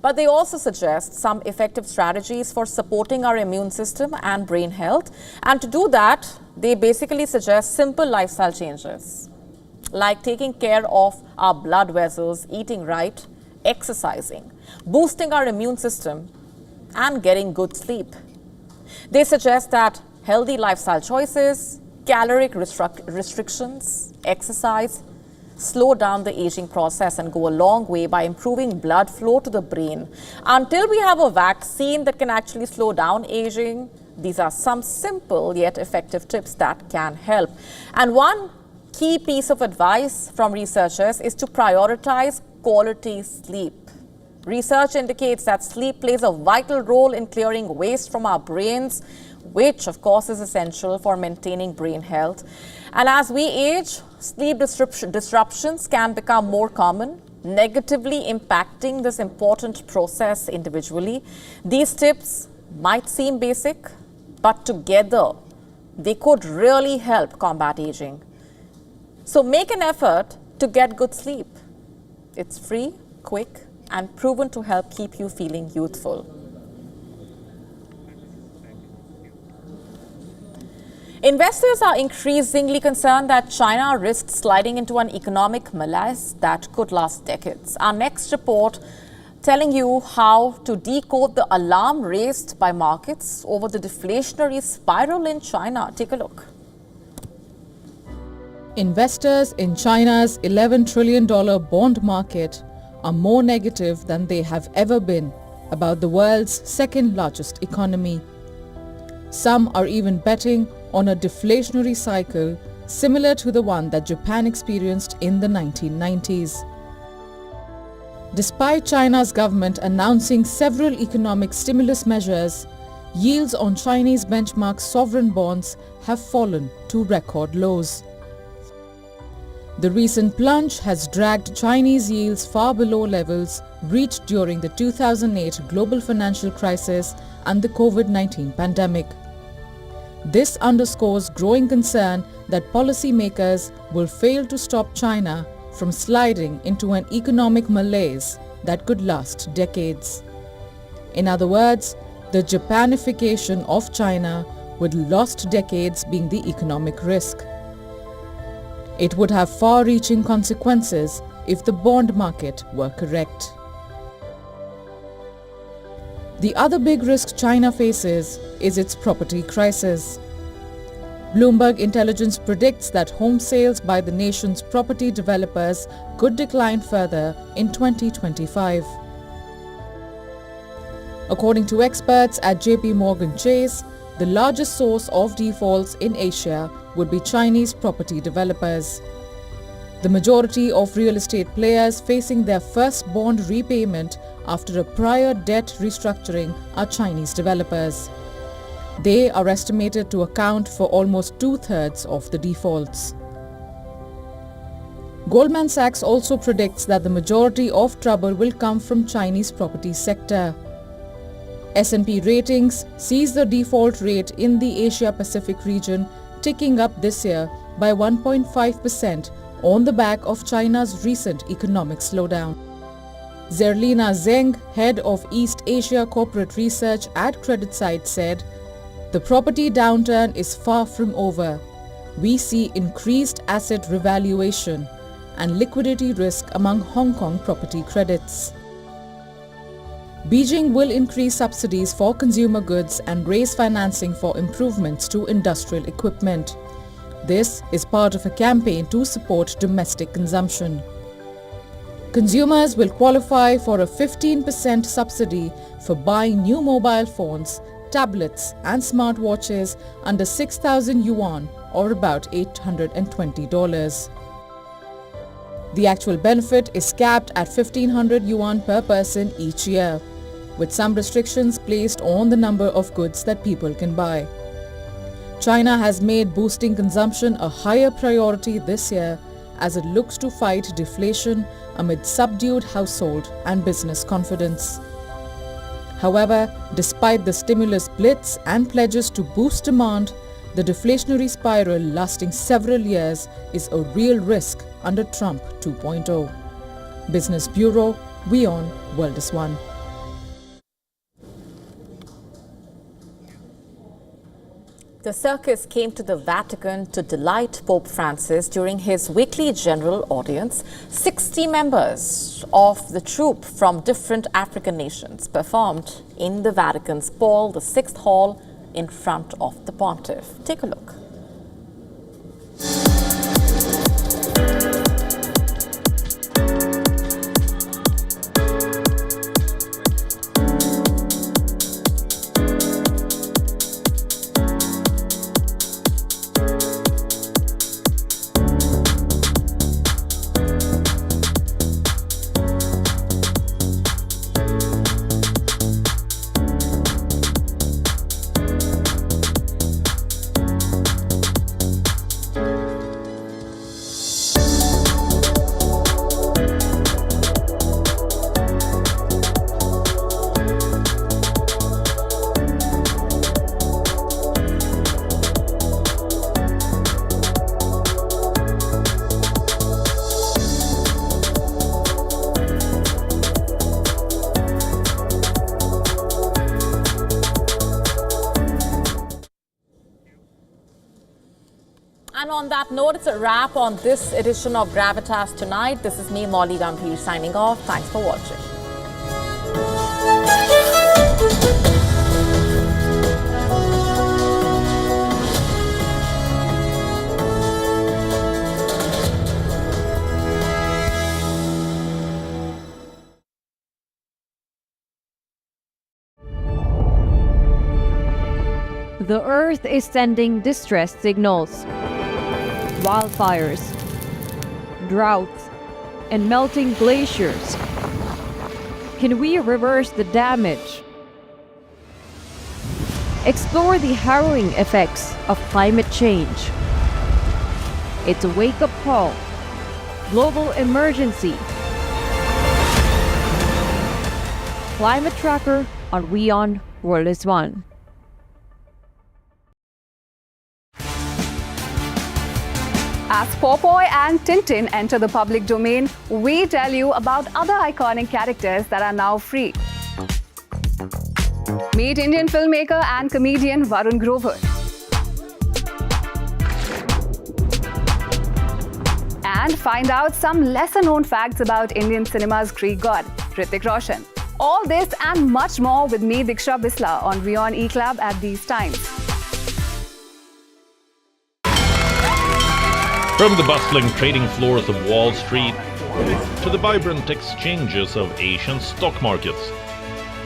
But they also suggest some effective strategies for supporting our immune system and brain health. And to do that, they basically suggest simple lifestyle changes, like taking care of our blood vessels, eating right, exercising, boosting our immune system, and getting good sleep. They suggest that healthy lifestyle choices, caloric restrictions, exercise, slow down the aging process and go a long way by improving blood flow to the brain. Until we have a vaccine that can actually slow down aging, these are some simple yet effective tips that can help. And one key piece of advice from researchers is to prioritize quality sleep. Research indicates that sleep plays a vital role in clearing waste from our brains, which of course is essential for maintaining brain health. And as we age, sleep disruptions can become more common, negatively impacting this important process individually. These tips might seem basic, but together they could really help combat aging. So make an effort to get good sleep. It's free, quick, and proven to help keep you feeling youthful. Investors are increasingly concerned that China risks sliding into an economic malaise that could last decades. Our next report telling you how to decode the alarm raised by markets over the deflationary spiral in China. Take a look. Investors in China's $11 trillion bond market are more negative than they have ever been about the world's second largest economy. Some are even betting on a deflationary cycle similar to the one that Japan experienced in the 1990s. Despite China's government announcing several economic stimulus measures, yields on Chinese benchmark sovereign bonds have fallen to record lows. The recent plunge has dragged Chinese yields far below levels reached during the 2008 global financial crisis and the COVID-19 pandemic. This underscores growing concern that policymakers will fail to stop China from sliding into an economic malaise that could last decades. In other words, the Japanification of China, with lost decades being the economic risk. It would have far-reaching consequences if the bond market were correct. The other big risk China faces is its property crisis. Bloomberg Intelligence predicts that home sales by the nation's property developers could decline further in 2025. According to experts at JP Morgan Chase, the largest source of defaults in Asia would be Chinese property developers. The majority of real estate players facing their first bond repayment after a prior debt restructuring are Chinese developers. They are estimated to account for almost two-thirds of the defaults. Goldman Sachs also predicts that the majority of trouble will come from Chinese property sector. S&P Ratings sees the default rate in the Asia-Pacific region ticking up this year by 1.5% on the back of China's recent economic slowdown. Zerlina Zeng, head of East Asia Corporate Research at CreditSight, said, "The property downturn is far from over. We see increased asset revaluation and liquidity risk among Hong Kong property credits." Beijing will increase subsidies for consumer goods and raise financing for improvements to industrial equipment. This is part of a campaign to support domestic consumption. Consumers will qualify for a 15% subsidy for buying new mobile phones, tablets and smartwatches under 6,000 yuan or about $820. The actual benefit is capped at 1,500 yuan per person each year, with some restrictions placed on the number of goods that people can buy. China has made boosting consumption a higher priority this year as it looks to fight deflation amid subdued household and business confidence. However, despite the stimulus blitz and pledges to boost demand, the deflationary spiral lasting several years is a real risk under Trump 2.0. Business Bureau, WION World is One. The circus came to the Vatican to delight Pope Francis during his weekly general audience. 60 members of the troupe from different African nations performed in the Vatican's Paul VI Hall in front of the pontiff. Take a look. on that note, it's a wrap on this edition of Gravitas Tonight. This is me, Molly Gambhir, signing off. Thanks for watching. The Earth is sending distress signals. Wildfires, droughts, and melting glaciers. Can we reverse the damage? Explore the harrowing effects of climate change. It's a wake-up call. Global emergency. Climate Tracker on WION World is One. As Popeye and Tintin enter the public domain, we tell you about other iconic characters that are now free. Meet Indian filmmaker and comedian Varun Grover. And find out some lesser-known facts about Indian cinema's Greek god, Hrithik Roshan. All this and much more with me, Diksha Bisla, on WION eClub at these times. From the bustling trading floors of Wall Street to the vibrant exchanges of Asian stock markets,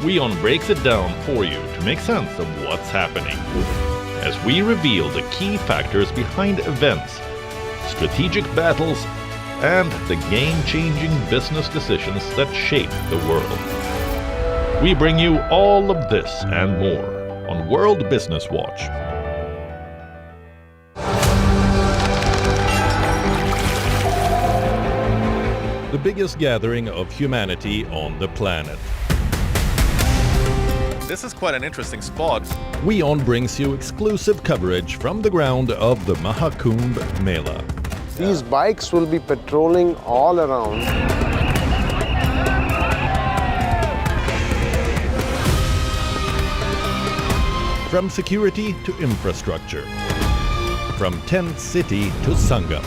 WION breaks it down for you to make sense of what's happening. As we reveal the key factors behind events, strategic battles, and the game-changing business decisions that shape the world. We bring you all of this and more on World Business Watch. The biggest gathering of humanity on the planet. This is quite an interesting spot. WION brings you exclusive coverage from the ground of the Mahakumbh Mela. These bikes will be patrolling all around. From security to infrastructure, from tent city to Sangam,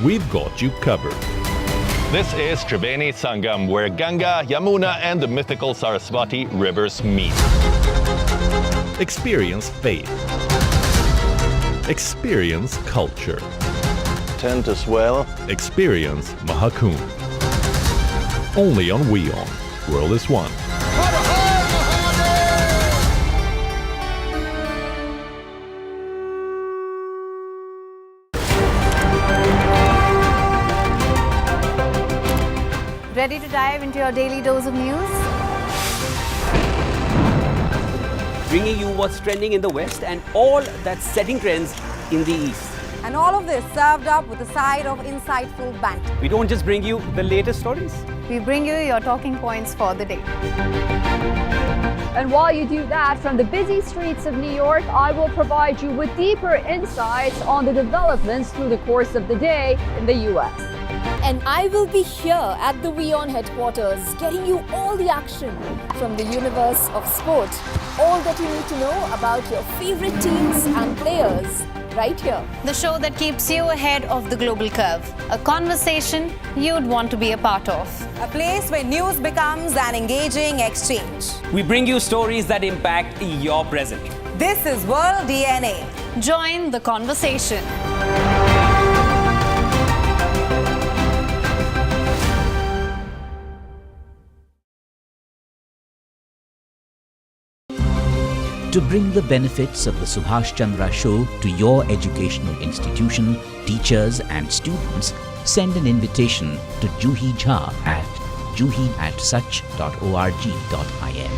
we've got you covered. This is Tribeni Sangam, where Ganga, Yamuna, and the mythical Saraswati rivers meet. Experience faith. Experience culture. Tent as well. Experience Mahakumbh. Only on WION. World is One. Ready to dive into your daily dose of news? Bringing you what's trending in the West and all that's setting trends in the East. And all of this served up with a side of insightful banter. We don't just bring you the latest stories. We bring you your talking points for the day. And while you do that, from the busy streets of New York, I will provide you with deeper insights on the developments through the course of the day in the US. And I will be here at the WION headquarters, getting you all the action from the universe of sport. All that you need to know about your favorite teams and players, right here. The show that keeps you ahead of the global curve. A conversation you'd want to be a part of. A place where news becomes an engaging exchange. We bring you stories that impact your present. This is World DNA. Join the conversation. To bring the benefits of the Subhash Chandra Show to your educational institution, teachers and students, send an invitation to Juhi Jha at juhi@such.org.in.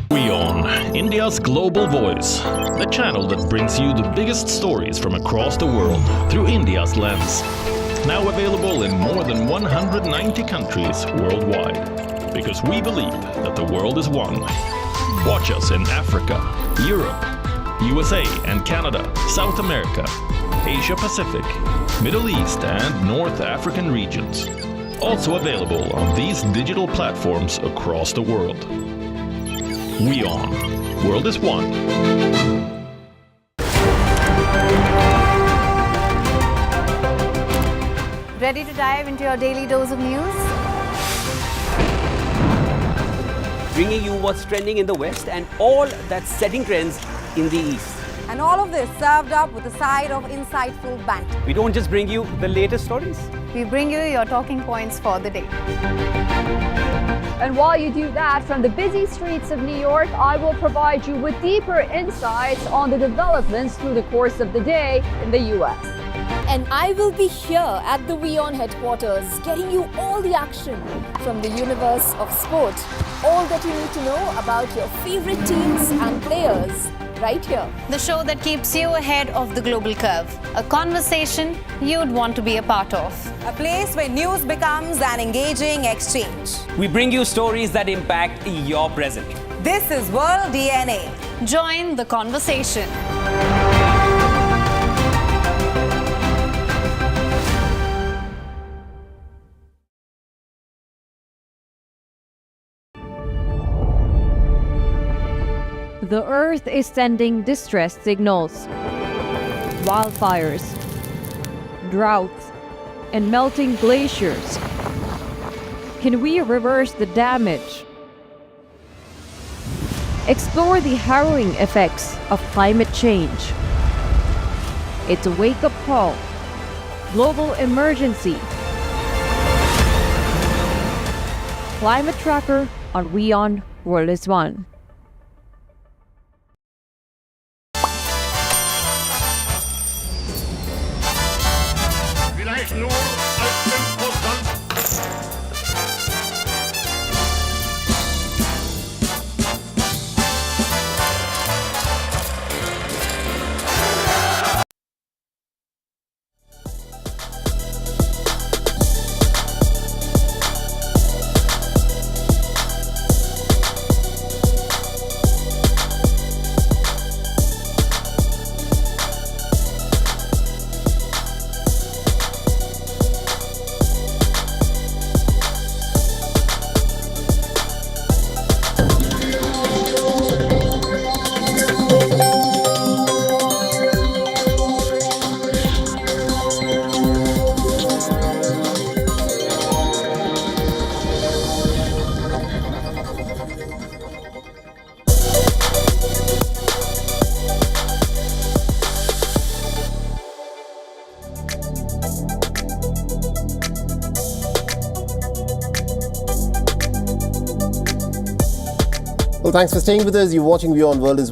WION, India's global voice, the channel that brings you the biggest stories from across the world through India's lens. Now available in more than 190 countries worldwide. Because we believe that the world is one. Watch us in Africa, Europe, USA and Canada, South America, Asia Pacific, Middle East and North African regions. Also available on these digital platforms across the world. WION. World is One. Ready to dive into your daily dose of news? Bringing you what's trending in the West and all that's setting trends in the East. And all of this served up with a side of insightful banter. We don't just bring you the latest stories. We bring you your talking points for the day. And while you do that, from the busy streets of New York, I will provide you with deeper insights on the developments through the course of the day in the US. And I will be here at the WION headquarters, getting you all the action from the universe of sport. All that you need to know about your favorite teams and players, right here. The show that keeps you ahead of the global curve. A conversation you'd want to be a part of. A place where news becomes an engaging exchange. We bring you stories that impact your present. This is World DNA. Join the conversation. The Earth is sending distress signals. Wildfires, droughts, and melting glaciers. Can we reverse the damage? Explore the harrowing effects of climate change. It's a wake-up call. Global emergency. Climate Tracker on WION World is One. Well, thanks for staying with us. You're watching WION World is One.